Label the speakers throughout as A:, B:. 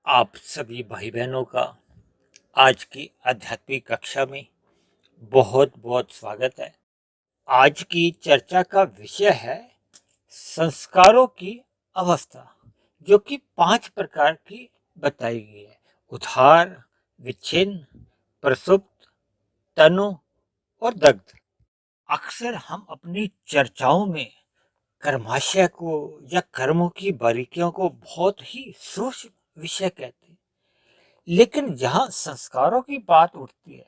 A: आप सभी भाई बहनों का आज की आध्यात्मिक कक्षा में बहुत बहुत स्वागत है। आज की चर्चा का विषय है संस्कारों की अवस्था, जो कि 5 प्रकार की बताई गई है: उद्धार, विच्छिन्न, प्रसुप्त, तनु और दग्ध। अक्सर हम अपनी चर्चाओं में कर्माशय को या कर्मों की बारीकियों को बहुत ही सूक्ष्म विषय कहते हैं, लेकिन जहां संस्कारों की बात उठती है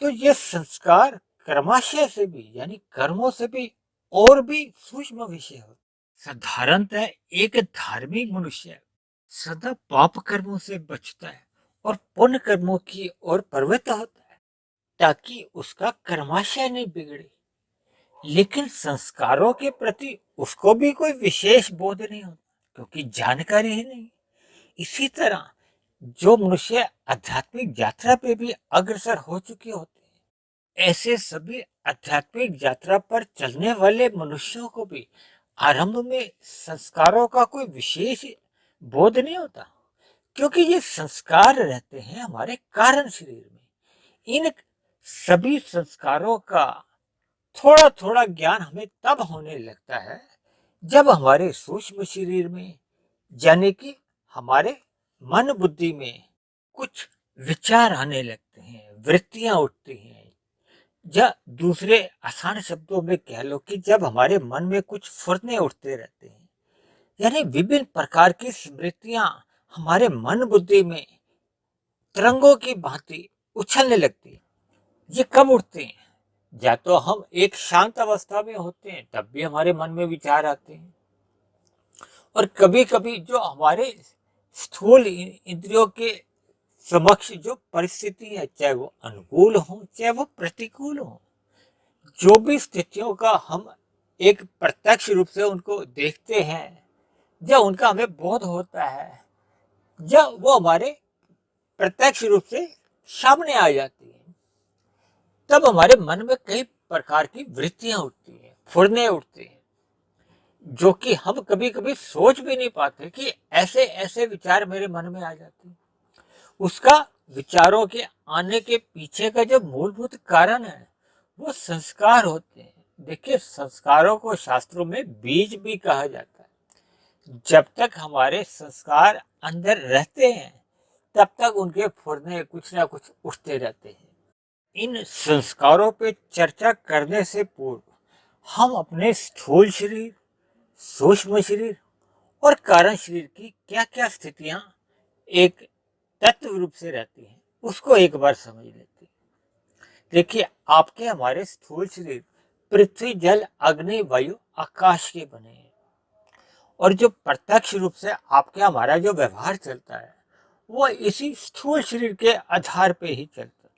A: तो ये संस्कार कर्माशय से भी यानी कर्मों से भी और भी सूक्ष्म विषय होते। साधारणतः एक धार्मिक मनुष्य सदा पाप कर्मों से बचता है और पुण्य कर्मों की ओर प्रवृत्त होता है, ताकि उसका कर्माशय नहीं बिगड़े। लेकिन संस्कारों के प्रति उसको भी कोई विशेष बोध नहीं होता, क्योंकि जानकारी ही नहीं। इसी तरह जो मनुष्य आध्यात्मिक यात्रा पे भी अग्रसर हो चुके होते हैं, ऐसे सभी आध्यात्मिक यात्रा पर चलने वाले मनुष्यों को भी आरंभ में संस्कारों का कोई विशेष बोध नहीं होता, क्योंकि ये संस्कार रहते हैं हमारे कारण शरीर में। इन सभी संस्कारों का थोड़ा थोड़ा ज्ञान हमें तब होने लगता है जब हमारे सूक्ष्म शरीर में, यानी कि हमारे मन बुद्धि में कुछ विचार आने लगते हैं, वृत्तियां उठती हैं, या दूसरे आसान शब्दों में कह लो कि जब हमारे मन में कुछ फुरने उठते रहते हैं, यानी विभिन्न प्रकार की स्मृतियां हमारे मन बुद्धि में तरंगों की भांति उछलने लगती है। ये कब उठते हैं? या तो हम एक शांत अवस्था में होते हैं, तब भी हमारे मन में विचार आते हैं, और कभी कभी जो हमारे स्थूल इंद्रियों के समक्ष जो परिस्थिति है, चाहे वो अनुकूल हो चाहे वो प्रतिकूल हो, जो भी स्थितियों का हम एक प्रत्यक्ष रूप से उनको देखते हैं, जब उनका हमें बोध होता है, जब वो हमारे प्रत्यक्ष रूप से सामने आ जाती है, तब हमारे मन में कई प्रकार की वृत्तियां उठती हैं, फुरने उठते हैं, जो कि हम कभी कभी सोच भी नहीं पाते कि ऐसे ऐसे विचार मेरे मन में आ जाते हैं। उसका विचारों के आने के पीछे का जो मूलभूत कारण है वो संस्कार होते हैं। देखिए, संस्कारों को शास्त्रों में बीज भी कहा जाता है। जब तक हमारे संस्कार अंदर रहते हैं, तब तक उनके फुरने कुछ ना कुछ उठते रहते हैं। इन संस्कारों पे चर्चा करने से पूर्व हम अपने स्थूल शरीर, सूक्ष्म शरीर और कारण शरीर की क्या क्या स्थितियां एक तत्व रूप से रहती हैं, उसको एक बार समझ लेते हैं। देखिए, आपके हमारे स्थूल शरीर पृथ्वी, जल, अग्नि, वायु, आकाश के बने हैं, और जो प्रत्यक्ष रूप से आपके हमारा जो व्यवहार चलता है वो इसी स्थूल शरीर के आधार पे ही चलता है।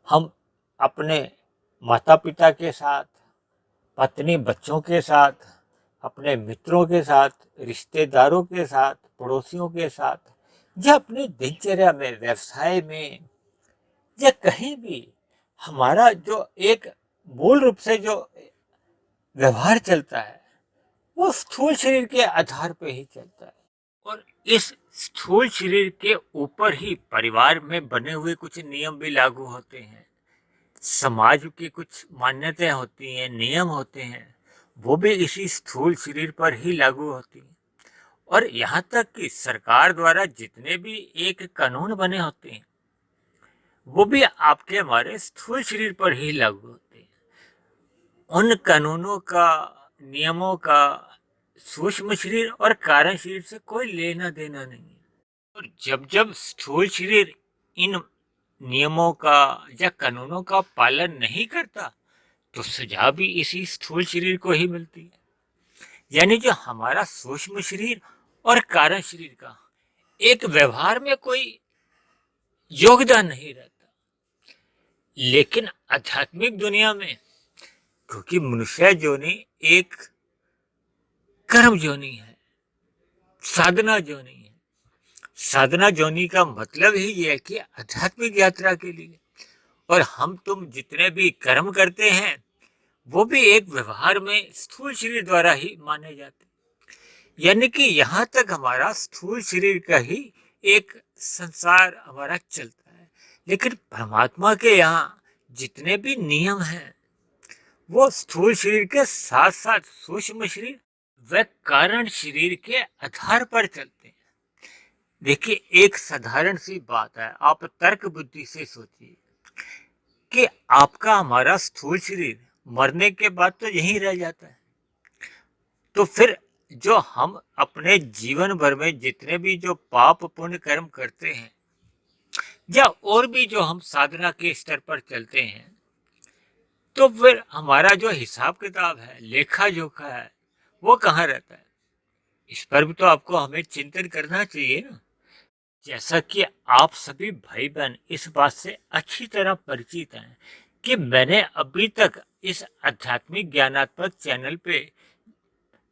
A: हम अपने माता पिता के साथ, पत्नी बच्चों के साथ, अपने मित्रों के साथ, रिश्तेदारों के साथ, पड़ोसियों के साथ, या अपनी दिनचर्या में, व्यवसाय में, या कहीं भी हमारा जो एक मूल रूप से जो व्यवहार चलता है वो स्थूल शरीर के आधार पर ही चलता है। और इस स्थूल शरीर के ऊपर ही परिवार में बने हुए कुछ नियम भी लागू होते हैं, समाज की कुछ मान्यताएं होती हैं, नियम होते हैं, वो भी इसी स्थूल शरीर पर ही लागू होती हैं। और यहाँ तक कि सरकार द्वारा जितने भी एक कानून बने होते हैं वो भी आपके हमारे स्थूल शरीर पर ही लागू होते हैं। उन कानूनों का, नियमों का सूक्ष्म शरीर और कारण शरीर से कोई लेना देना नहीं है। और जब जब स्थूल शरीर इन नियमों का या कानूनों का पालन नहीं करता, तो सजा भी इसी स्थूल शरीर को ही मिलती है। यानी जो हमारा सूक्ष्म शरीर और कारण शरीर का एक व्यवहार में कोई योगदान नहीं रहता। लेकिन आध्यात्मिक दुनिया में, क्योंकि मनुष्य जोनि एक कर्म जोनि है, साधना जोनि है, साधना जोनि का मतलब ही यह है कि आध्यात्मिक यात्रा के लिए, और हम तुम जितने भी कर्म करते हैं वो भी एक व्यवहार में स्थूल शरीर द्वारा ही माने जाते हैं। यानी कि यहाँ तक हमारा स्थूल शरीर का ही एक संसार हमारा चलता है। लेकिन परमात्मा के यहाँ जितने भी नियम हैं वो स्थूल शरीर के साथ साथ सूक्ष्म शरीर व कारण शरीर के आधार पर चलते हैं। देखिए, एक साधारण सी बात है, आप तर्क बुद्धि से सोचिए कि आपका हमारा स्थूल शरीर मरने के बाद तो यहीं रह जाता है, तो फिर जो हम अपने जीवन भर में जितने भी जो पाप पुण्य कर्म करते हैं या और भी जो हम साधना के स्तर पर चलते हैं, तो फिर हमारा जो हिसाब किताब है, लेखा जोखा है, वो कहाँ रहता है? इस पर भी तो आपको हमें चिंतन करना चाहिए ना। जैसा कि आप सभी भाई बहन इस बात से अच्छी तरह परिचित हैं कि मैंने अभी तक इस आध्यात्मिक ज्ञानात्मक चैनल पे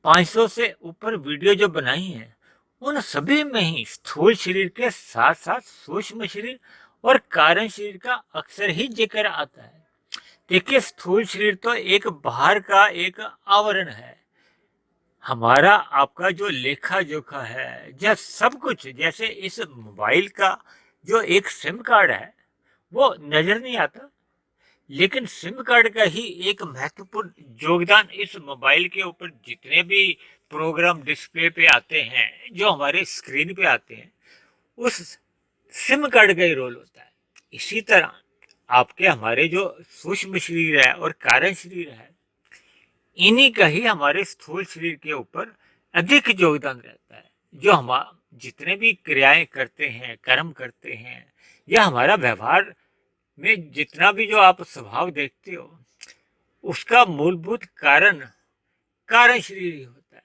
A: 500 से ऊपर वीडियो जो बनाई हैं, उन सभी में ही स्थूल शरीर के साथ साथ सूक्ष्म शरीर और कारण शरीर का अक्सर ही जिक्र आता है। देखिए, स्थूल शरीर तो एक बाहर का एक आवरण है। हमारा आपका जो लेखा जोखा है, यह सब कुछ जैसे इस मोबाइल का जो एक सिम कार्ड है वो नजर नहीं आता, लेकिन सिम कार्ड का ही एक महत्वपूर्ण योगदान इस मोबाइल के ऊपर जितने भी प्रोग्राम डिस्प्ले पे आते हैं, जो हमारे स्क्रीन पे आते हैं, उस सिम कार्ड का ही रोल होता है। इसी तरह आपके हमारे जो सूक्ष्म शरीर है और कारण शरीर है, इन्हीं का ही हमारे स्थूल शरीर के ऊपर अधिक योगदान रहता है। जो हम जितने भी क्रियाएं करते हैं, कर्म करते हैं, या हमारा व्यवहार में जितना भी जो आप स्वभाव देखते हो, उसका मूलभूत कारण कारण शरीर ही होता है।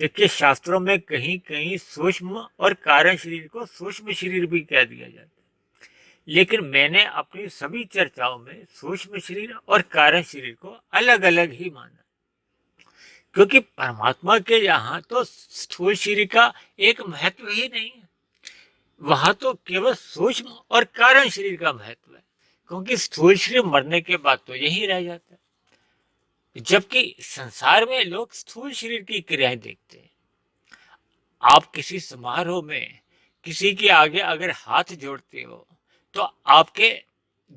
A: देखिए, शास्त्रों में कहीं कहीं सूक्ष्म और कारण शरीर को सूक्ष्म शरीर भी कह दिया जाता है, लेकिन मैंने अपनी सभी चर्चाओं में सूक्ष्म शरीर और कारण शरीर को अलग अलग ही माना, क्योंकि परमात्मा के यहाँ तो स्थूल शरीर का एक महत्व ही नहीं है। वहां तो केवल सूक्ष्म और कारण शरीर का महत्व है, क्योंकि स्थूल शरीर मरने के बाद तो यही रह जाता है। जबकि संसार में लोग स्थूल शरीर की क्रियाएं देखते हैं। आप किसी समारोह में किसी के आगे अगर हाथ जोड़ते हो, तो आपके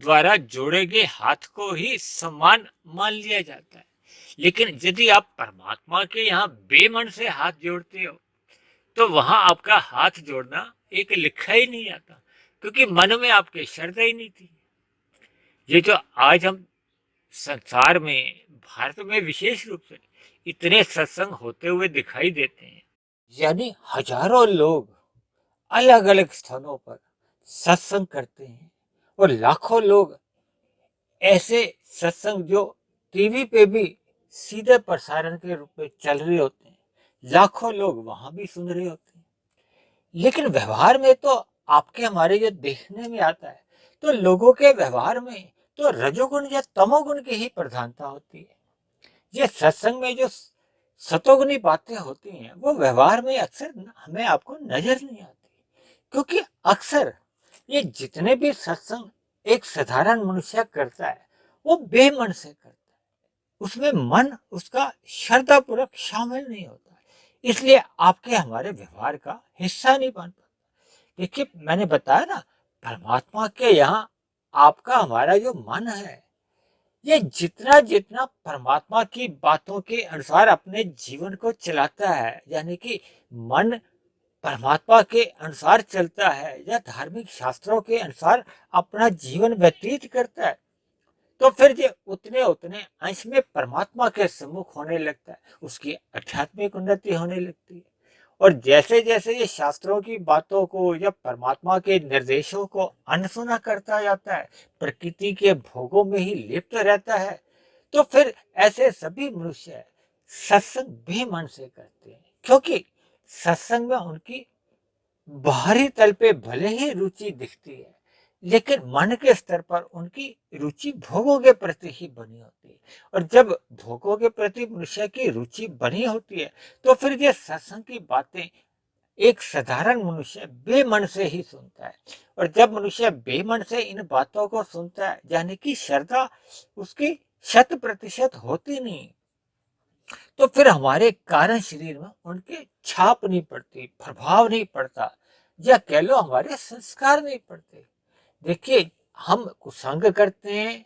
A: द्वारा जोड़े गए हाथ को ही सम्मान मान लिया जाता है। लेकिन यदि आप परमात्मा के यहाँ बेमन से हाथ जोड़ते हो, तो वहां आपका हाथ जोड़ना एक लिखा ही नहीं आता, क्योंकि मन में आपके श्रद्धा ही नहीं थी। ये जो आज हम संसार में, भारत में विशेष रूप से इतने सत्संग होते हुए दिखाई देते हैं, यानी हजारों लोग अलग अलग स्थानों पर सत्संग करते हैं, और लाखों लोग ऐसे सत्संग जो टीवी पे भी सीधे प्रसारण के रूप में चल रहे होते हैं, लाखों लोग वहां भी सुन रहे होते हैं। लेकिन व्यवहार में तो आपके हमारे जो देखने में आता है, तो लोगों के व्यवहार में तो रजोगुण या तमोगुण की ही प्रधानता होती है। ये सत्संग में जो सतोगुणी बातें होती हैं, वो व्यवहार में अक्सर हमें आपको नजर नहीं आती, क्योंकि अक्सर ये जितने भी सत्संग एक साधारण मनुष्य करता है, वो बेमन से करता है। उसमें मन उसका श्रद्धापूर्वक शामिल नहीं होता, इसलिए आपके हमारे व्यवहार का हिस्सा नहीं बन पाता। देखिए, मैंने बताया ना, परमात्मा के यहाँ आपका हमारा जो मन है, ये जितना जितना परमात्मा की बातों के अनुसार अपने जीवन को चलाता है, यानी कि मन परमात्मा के अनुसार चलता है या धार्मिक शास्त्रों के अनुसार अपना जीवन व्यतीत करता है, तो फिर ये उतने उतने अंश में परमात्मा के सम्मुख होने लगता है, उसकी आध्यात्मिक उन्नति होने लगती है। और जैसे जैसे ये शास्त्रों की बातों को या परमात्मा के निर्देशों को अनसुना करता जाता है, प्रकृति के भोगों में ही लिप्त रहता है, तो फिर ऐसे सभी मनुष्य सत्संग भी मन से करते हैं, क्योंकि सत्संग में उनकी बाहरी तल पे भले ही रुचि दिखती है, लेकिन मन के स्तर पर उनकी रुचि भोगों के प्रति ही बनी होती है। और जब भोगों के प्रति मनुष्य की रुचि बनी होती है, तो फिर ये सत्संग की बातें एक साधारण मनुष्य बेमन से ही सुनता है। और जब मनुष्य बेमन से इन बातों को सुनता है, यानी कि श्रद्धा उसकी 100% होती नहीं, तो फिर हमारे कारण शरीर में उनके छाप नहीं पड़ती, प्रभाव नहीं पड़ता। या कह लो हमारे संस्कार नहीं पड़ते। देखिए, हम कुसंग करते हैं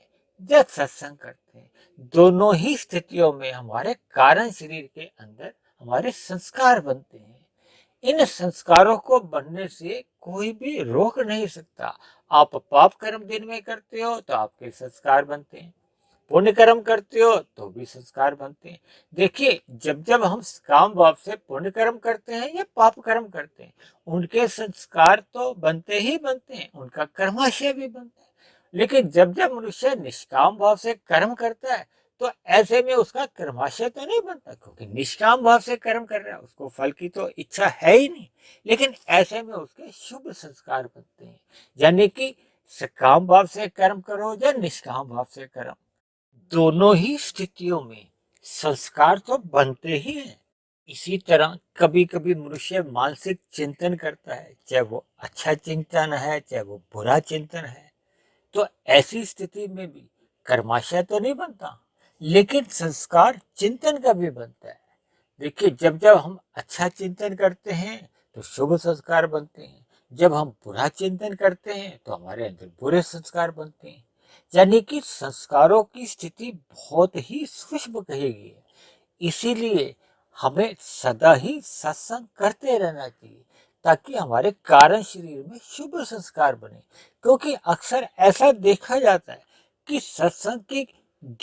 A: या सत्संग करते हैं, दोनों ही स्थितियों में हमारे कारण शरीर के अंदर हमारे संस्कार बनते हैं। इन संस्कारों को बनने से कोई भी रोक नहीं सकता। आप पाप कर्म दिन में करते हो तो आपके संस्कार बनते हैं, पुण्य कर्म करते हो तो भी संस्कार बनते हैं। देखिए, जब जब हम काम भाव से पुण्य कर्म करते हैं या पाप कर्म करते हैं, उनके संस्कार तो बनते ही बनते हैं, उनका कर्माशय भी बनता है। लेकिन जब जब मनुष्य निष्काम भाव से कर्म करता है, तो ऐसे में उसका कर्माशय तो नहीं बनता, क्योंकि निष्काम भाव से कर्म कर रहा है, उसको फल की तो इच्छा है ही नहीं। लेकिन ऐसे में उसके शुभ संस्कार बनते हैं। यानी कि सकाम भाव से कर्म करो या निष्काम भाव से कर्म, दोनों ही स्थितियों में संस्कार तो बनते ही हैं। इसी तरह कभी कभी मनुष्य मानसिक चिंतन करता है, चाहे वो अच्छा चिंतन है चाहे वो बुरा चिंतन है, तो ऐसी स्थिति में भी कर्माशय तो नहीं बनता, लेकिन संस्कार चिंतन का भी बनता है। देखिए, जब जब हम अच्छा चिंतन करते हैं तो शुभ संस्कार बनते हैं, जब हम बुरा चिंतन करते हैं तो हमारे अंदर बुरे संस्कार बनते हैं। यानी कि संस्कारों की स्थिति बहुत ही सूक्ष्म कही गई है। इसीलिए हमें सदा ही सत्संग करते रहना चाहिए, ताकि हमारे कारण शरीर में शुभ संस्कार बने। क्योंकि अक्सर ऐसा देखा जाता है कि सत्संग की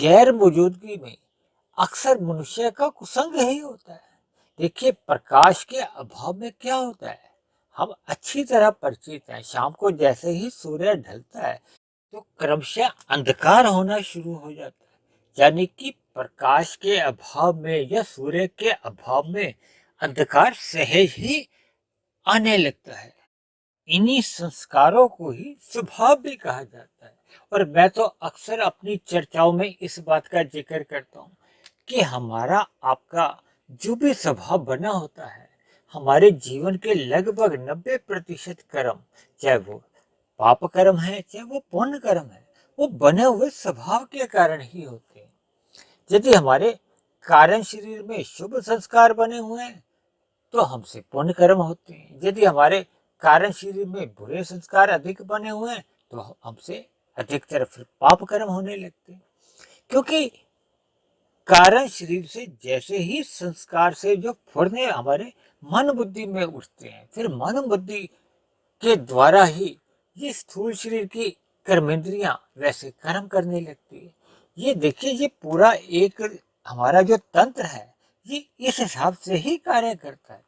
A: गैर मौजूदगी में अक्सर मनुष्य का कुसंग ही होता है। देखिए, प्रकाश के अभाव में क्या होता है, हम अच्छी तरह परिचित हैं, शाम को जैसे ही सूर्य ढलता है तो क्रमशः अंधकार होना शुरू हो जाता है। यानी कि प्रकाश के अभाव में या सूर्य के अभाव में अंधकार सहज ही आने लगता है। इन्हीं संस्कारों को ही स्वभाव भी कहा जाता है। और मैं तो अक्सर अपनी चर्चाओं में इस बात का जिक्र करता हूँ कि हमारा आपका जो भी स्वभाव बना होता है, हमारे जीवन के लगभग 90% कर्म, चाहे वो पाप कर्म है चाहे वो पुण्य कर्म है, वो बने हुए स्वभाव के कारण ही होते हैं। यदि हमारे कारण शरीर में शुभ संस्कार बने हुए हैं तो हमसे पुण्य कर्म होते हैं। यदि हमारे कारण शरीर में बुरे संस्कार अधिक बने हुए हैं तो हमसे अधिकतर फिर पाप कर्म होने लगते हैं। क्योंकि कारण शरीर से जैसे ही संस्कार से जो फुरने हमारे मन बुद्धि में उठते हैं, फिर मन बुद्धि के द्वारा ही ये स्थूल शरीर की कर्मेंद्रियां वैसे कर्म करने लगती है। ये देखिए, ये पूरा एक हमारा जो तंत्र है, ये इस हिसाब से ही कार्य करता है।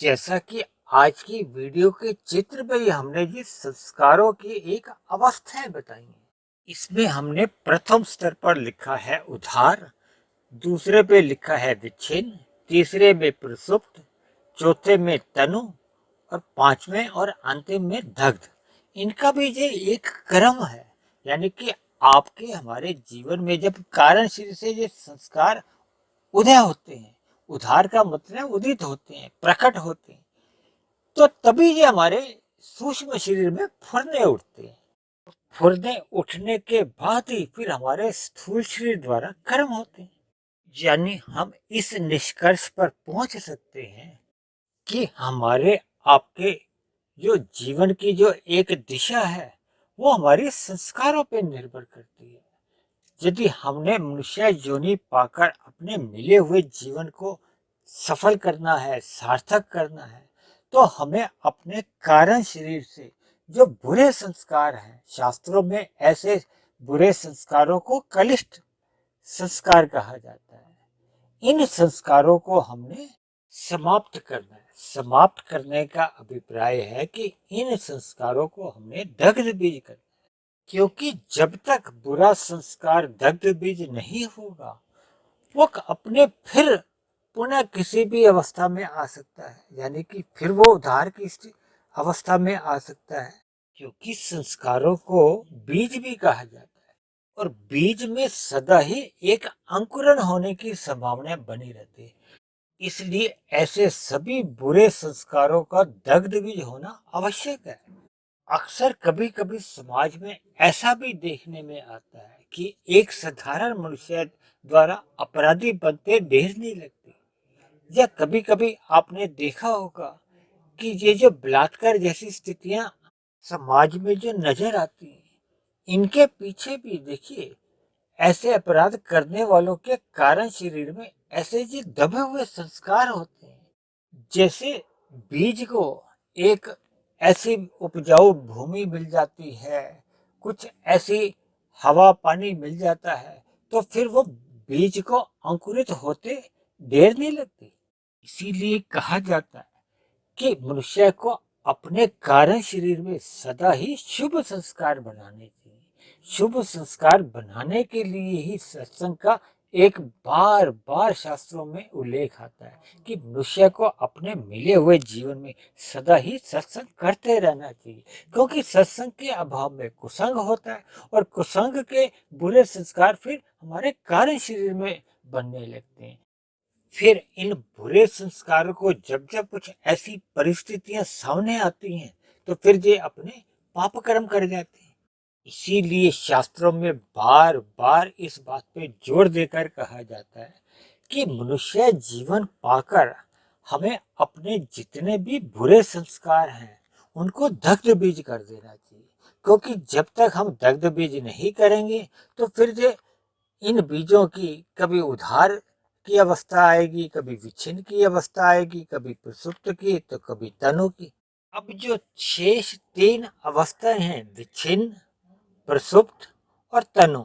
A: जैसा कि आज की वीडियो के चित्र में ही हमने ये संस्कारों की एक अवस्थाएं बताई हैं। इसमें हमने प्रथम स्तर पर लिखा है उधार, दूसरे पे लिखा है विच्छिन्न, तीसरे में प्रसुप्त, चौथे में तनु, और पांचवें और अंतिम में दग्ध। इनका भी ये एक क्रम है। यानी कि आपके हमारे जीवन में जब कारण शरीर से ये संस्कार उदय होते हैं, उधार का मतलब उदित होते हैं, प्रकट होते हैं, तो तभी ये हमारे सूक्ष्म शरीर में फुरने उठते हैं। फुरने उठने के बाद ही फिर हमारे स्थूल शरीर द्वारा कर्म होते हैं। यानी हम इस निष्कर्ष पर पहुंच सकते हैं कि हमारे आपके जो जीवन की जो एक दिशा है, वो हमारे संस्कारों पर निर्भर करती है। यदि हमने मनुष्य योनि पाकर अपने मिले हुए जीवन को सफल करना है, सार्थक करना है, तो हमें अपने कारण शरीर से जो बुरे संस्कार हैं, शास्त्रों में ऐसे बुरे संस्कारों को कलिष्ठ संस्कार कहा जाता है, इन संस्कारों को हमने समाप्त करना है। समाप्त करने का अभिप्राय है कि इन संस्कारों को हमने दग्ध बीज करना है। क्योंकि जब तक बुरा संस्कार दग्ध बीज नहीं होगा, वो अपने फिर पुनः किसी भी अवस्था में आ सकता है। यानी कि फिर वो उधार की अवस्था में आ सकता है। क्योंकि संस्कारों को बीज भी कहा जाता है, और बीज में सदा ही एक अंकुरण होने की संभावना बनी रहती है। इसलिए ऐसे सभी बुरे संस्कारों का दग्ध बीज होना आवश्यक है। अक्सर कभी कभी समाज में ऐसा भी देखने में आता है कि एक साधारण मनुष्य द्वारा अपराधी बनते देर नहीं लगती। या कभी कभी आपने देखा होगा कि ये जो बलात्कार जैसी स्थितियां समाज में जो नजर आती हैं, इनके पीछे भी देखिए ऐसे अपराध करने वालों के कारण शरीर में ऐसे जो दबे हुए संस्कार होते हैं। जैसे बीज को एक ऐसी उपजाऊ भूमि मिल जाती है, कुछ ऐसी हवा पानी मिल जाता है, तो फिर वो बीज को अंकुरित होते देर नहीं लगती। इसीलिए कहा जाता है कि मनुष्य को अपने कारण शरीर में सदा ही शुभ संस्कार बनाने चाहिए। शुभ संस्कार बनाने के लिए ही सत्संग का एक बार बार शास्त्रों में उल्लेख आता है कि मनुष्य को अपने मिले हुए जीवन में सदा ही सत्संग करते रहना चाहिए, क्योंकि सत्संग के अभाव में कुसंग होता है और कुसंग के बुरे संस्कार फिर हमारे कारण शरीर में बनने लगते हैं। फिर इन बुरे संस्कारों को जब जब कुछ ऐसी परिस्थितियां सामने आती हैं, तो फिर ये अपने पाप कर्म कर जाते हैं। इसीलिए शास्त्रों में बार बार इस बात पे जोर देकर कहा जाता है कि मनुष्य जीवन पाकर हमें अपने जितने भी बुरे संस्कार हैं उनको दग्ध बीज कर देना चाहिए, क्योंकि जब तक हम दग्ध बीज नहीं करेंगे तो फिर ये इन बीजों की कभी उधार की अवस्था आएगी, कभी विच्छिन्न की अवस्था आएगी, कभी प्रसुप्त की तो कभी तनु की। अब जो शेष तीन अवस्थाएं हैं, विच्छिन्न, प्रसुप्त और तनु,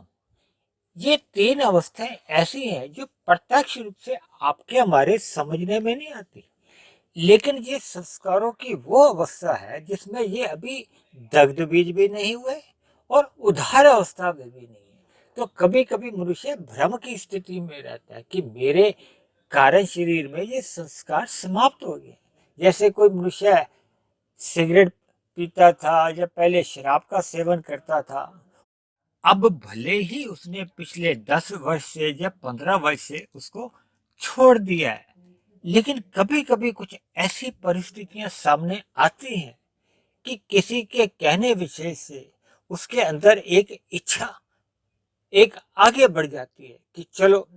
A: ये तीन अवस्थाएं ऐसी हैं जो प्रत्यक्ष रूप से आपके हमारे समझने में नहीं आती, लेकिन ये संस्कारों की वो अवस्था है जिसमें ये अभी दग्ध बीज भी नहीं हुए और उधार अवस्था में भी नहीं है। तो कभी कभी मनुष्य भ्रम की स्थिति में रहता है कि मेरे कारण शरीर में ये संस्कार समाप्त हो गए। जैसे कोई मनुष्य सिगरेट पीता था या पहले शराब का सेवन करता था, अब भले ही उसने पिछले 10 वर्ष से या 15 वर्ष से उसको छोड़ दिया है, लेकिन कभी कभी कुछ ऐसी परिस्थितियां सामने आती हैं कि किसी के कहने विशेष से उसके अंदर एक इच्छा एक आगे बढ़ जाती है कि चलो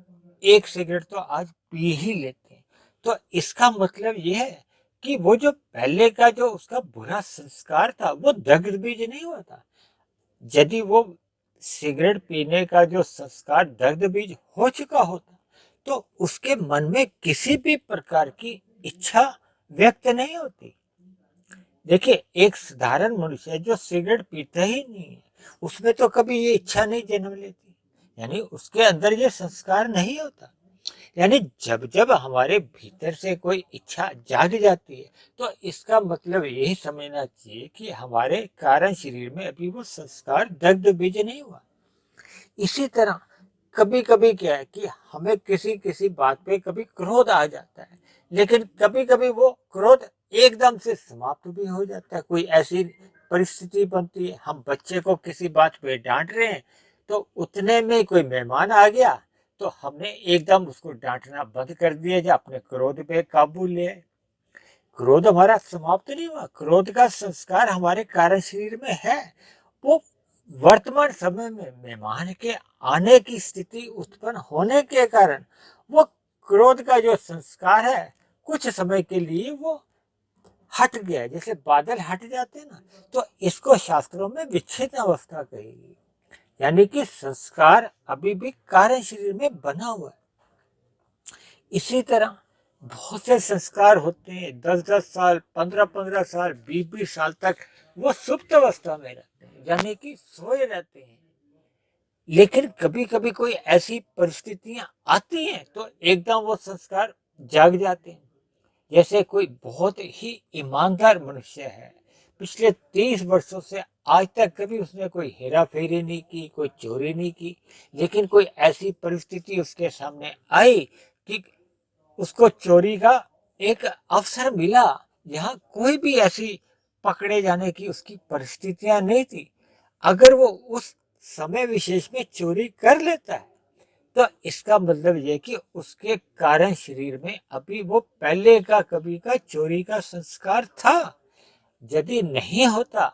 A: एक सिगरेट तो आज पी ही लेते हैं। तो इसका मतलब यह है कि वो जो पहले का जो उसका बुरा संस्कार था वो दग्ध बीज नहीं हुआ था। यदि वो सिगरेट पीने का जो संस्कार दग्ध बीज हो चुका होता तो उसके मन में किसी भी प्रकार की इच्छा व्यक्त नहीं होती। देखिए, एक साधारण मनुष्य जो सिगरेट पीता ही नहीं है, उसमें तो कभी ये इच्छा नहीं जन्म लेती, यानी उसके अंदर ये संस्कार नहीं होता। यानी जब जब हमारे भीतर से कोई इच्छा जाग जाती है तो इसका मतलब यही समझना चाहिए कि हमारे कारण शरीर में अभी वो संस्कार दग्ध बीज नहीं हुआ। इसी तरह कभी कभी क्या है कि हमें किसी किसी बात पे कभी क्रोध आ जाता है, लेकिन कभी कभी वो क्रोध एकदम से समाप्त भी हो जाता है। कोई ऐसी परिस्थिति बनती है, हम बच्चे को किसी बात पे डांट रहे हैं, तो उतने में कोई मेहमान आ गया तो हमने एकदम उसको डांटना बंद कर दिया, या अपने क्रोध पे काबू ले आए। क्रोध हमारा समाप्त नहीं हुआ, क्रोध का संस्कार हमारे कारण शरीर में है। वो वर्तमान समय में मेहमान के आने की स्थिति उत्पन्न होने के कारण वो क्रोध का जो संस्कार है कुछ समय के लिए वो हट गया, जैसे बादल हट जाते हैं ना, तो इसको शास्त्रों में विच्छिन्न अवस्था कहेगी। यानी कि संस्कार अभी भी कारण शरीर में बना हुआ है। इसी तरह बहुत से संस्कार होते हैं, 10-10 साल, 15-15 साल, 20-20 साल तक वो सुप्त अवस्था में रहते हैं, यानी कि सोए रहते हैं। लेकिन कभी कभी कोई ऐसी परिस्थितियां आती हैं तो एकदम वो संस्कार जाग जाते हैं। जैसे कोई बहुत ही ईमानदार मनुष्य है, पिछले 30 वर्षों से आज तक कभी उसने कोई हेरा फेरी नहीं की, कोई चोरी नहीं की, लेकिन कोई ऐसी परिस्थिति उसके सामने आई कि उसको चोरी का एक अवसर मिला, जहां कोई भी ऐसी पकड़े जाने की उसकी परिस्थितियां नहीं थी। अगर वो उस समय विशेष में चोरी कर लेता है तो इसका मतलब यह कि उसके कारण शरीर में अभी वो पहले का कभी का चोरी का संस्कार था। यदि नहीं होता,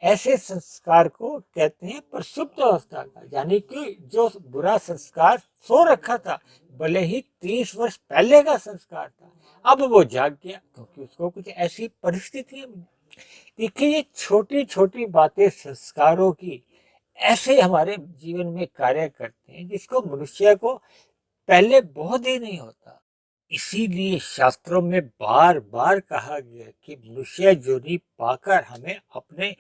A: ऐसे संस्कार को कहते हैं प्रसुप्त अवस्था का, यानी कि जो बुरा संस्कार सो रखा था, भले ही 30 वर्ष पहले का संस्कार था, अब वो जाग गया क्योंकि उसको कुछ ऐसी परिस्थितियां मिली। देखिए, ये छोटी छोटी बातें संस्कारों की ऐसे हमारे जीवन में कार्य करते हैं जिसको मनुष्य को पहले बोध ही नहीं होता। इसीलिए शास्त्रों में बार बार कहा गया कि मनुष्य जोनी पाकर हमें अपने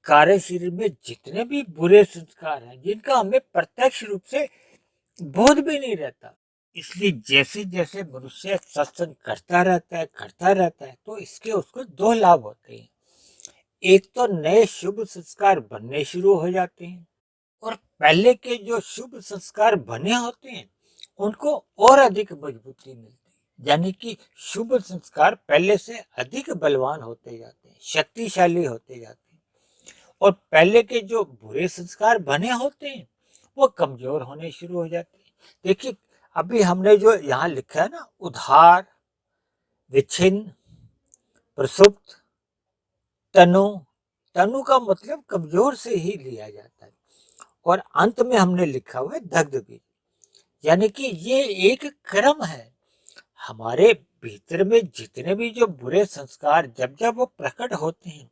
A: कार्य शरीर में जितने भी बुरे संस्कार हैं जिनका हमें प्रत्यक्ष रूप से बोध भी नहीं रहता, इसलिए जैसे जैसे मनुष्य सत्संग करता रहता है तो इसके उसको दो लाभ होते हैं। एक तो नए शुभ संस्कार बनने शुरू हो जाते हैं, और पहले के जो शुभ संस्कार बने होते हैं उनको और अधिक मजबूती मिलती है, यानी कि शुभ संस्कार पहले से अधिक बलवान होते जाते हैं, शक्तिशाली होते जाते हैं, और पहले के जो बुरे संस्कार बने होते हैं वो कमजोर होने शुरू हो जाते हैं। देखिए, अभी हमने जो यहाँ लिखा है ना, उधार, विच्छिन्न, प्रसुप्त, तनु, तनु का मतलब कमजोर से ही लिया जाता है, और अंत में हमने लिखा हुआ है दग्ध बीज, यानी कि ये एक क्रम है। हमारे भीतर में जितने भी जो बुरे संस्कार जब जब वो प्रकट होते हैं,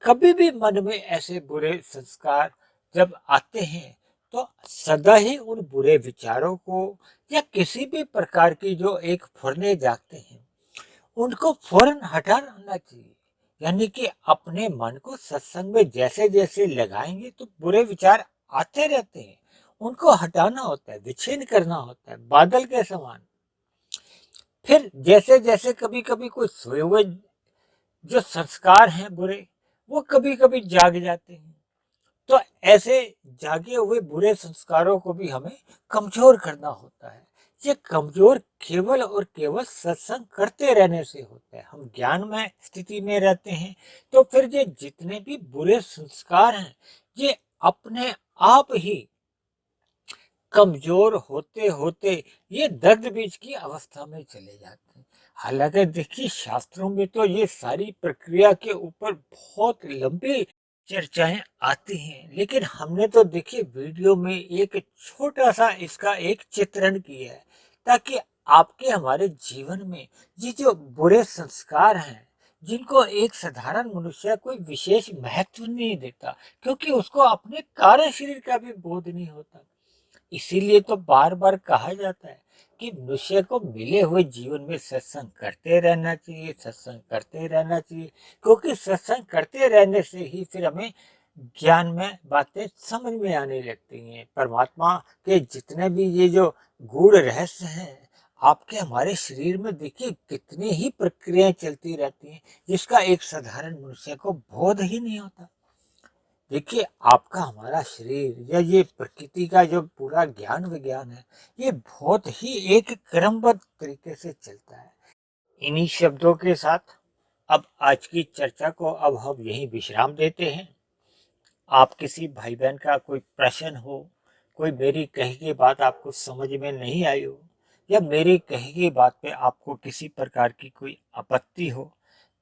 A: कभी भी मन में ऐसे बुरे संस्कार जब आते हैं तो सदा ही उन बुरे विचारों को या किसी भी प्रकार की जो एक फुरने जागते हैं उनको फौरन हटाना चाहिए। यानी कि अपने मन को सत्संग में जैसे जैसे लगाएंगे तो बुरे विचार आते रहते हैं, उनको हटाना होता है, विच्छिन्न करना होता है, बादल के समान। फिर जैसे जैसे कभी कभी कोई सोए हुए जो संस्कार हैं बुरे, वो कभी कभी जाग जाते हैं, तो ऐसे जागे हुए बुरे संस्कारों को भी हमें कमजोर करना होता है। ये कमजोर केवल और केवल सत्संग करते रहने से होता है। हम ज्ञान में स्थिति में रहते हैं तो फिर ये जितने भी बुरे संस्कार हैं ये अपने आप ही कमजोर होते होते ये दग्ध बीज की अवस्था में चले जाते हैं। हालांकि देखिए, शास्त्रों में तो ये सारी प्रक्रिया के ऊपर बहुत लंबी चर्चाएं आती हैं, लेकिन हमने तो देखिए वीडियो में एक छोटा सा इसका एक चित्रण किया है, ताकि आपके हमारे जीवन में ये जो बुरे संस्कार हैं जिनको एक साधारण मनुष्य कोई विशेष महत्व नहीं देता, क्योंकि उसको अपने कार्य शरीर का भी बोध नहीं होता। इसीलिए तो बार बार कहा जाता है कि मनुष्य को मिले हुए जीवन में सत्संग करते रहना चाहिए, सत्संग करते रहना चाहिए, क्योंकि सत्संग करते रहने से ही फिर हमें ज्ञान में बातें समझ में आने लगती हैं। परमात्मा के जितने भी ये जो गूढ़ रहस्य हैं आपके हमारे शरीर में, देखिए कितनी ही प्रक्रियाएं चलती रहती हैं जिसका एक साधारण मनुष्य को बोध ही नहीं होता। देखिए, आपका हमारा शरीर या ये प्रकृति का जो पूरा ज्ञान विज्ञान है ये बहुत ही एक क्रमबद्ध तरीके से चलता है। इन्हीं शब्दों के साथ अब आज की चर्चा को अब हम यहीं विश्राम देते हैं। आप किसी भाई बहन का कोई प्रश्न हो, कोई मेरी कही की बात आपको समझ में नहीं आई हो, या मेरी कही की बात पे आपको किसी प्रकार की कोई आपत्ति हो,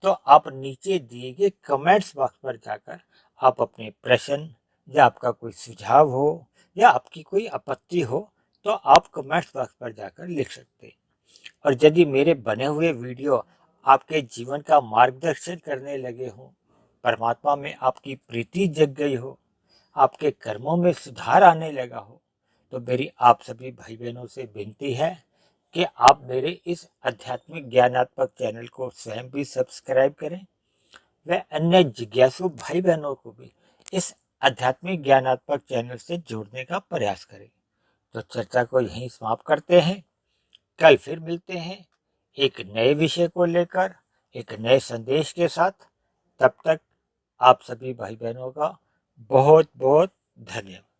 A: तो आप नीचे दिए गए कमेंट्स बॉक्स पर जाकर आप अपने प्रश्न या आपका कोई सुझाव हो या आपकी कोई आपत्ति हो तो आप कमेंट्स बॉक्स पर जाकर लिख सकते हैं। और यदि मेरे बने हुए वीडियो आपके जीवन का मार्गदर्शन करने लगे हों, परमात्मा में आपकी प्रीति जग गई हो, आपके कर्मों में सुधार आने लगा हो, तो मेरी आप सभी भाई बहनों से विनती है कि आप मेरे इस आध्यात्मिक ज्ञानात्मक चैनल को स्वयं भी सब्सक्राइब करें व अन्य जिज्ञासु भाई बहनों को भी इस आध्यात्मिक ज्ञानात्मक चैनल से जोड़ने का प्रयास करें। तो चर्चा को यहीं समाप्त करते हैं। कल फिर मिलते हैं एक नए विषय को लेकर, एक नए संदेश के साथ। तब तक आप सभी भाई बहनों का बहुत बहुत धन्यवाद।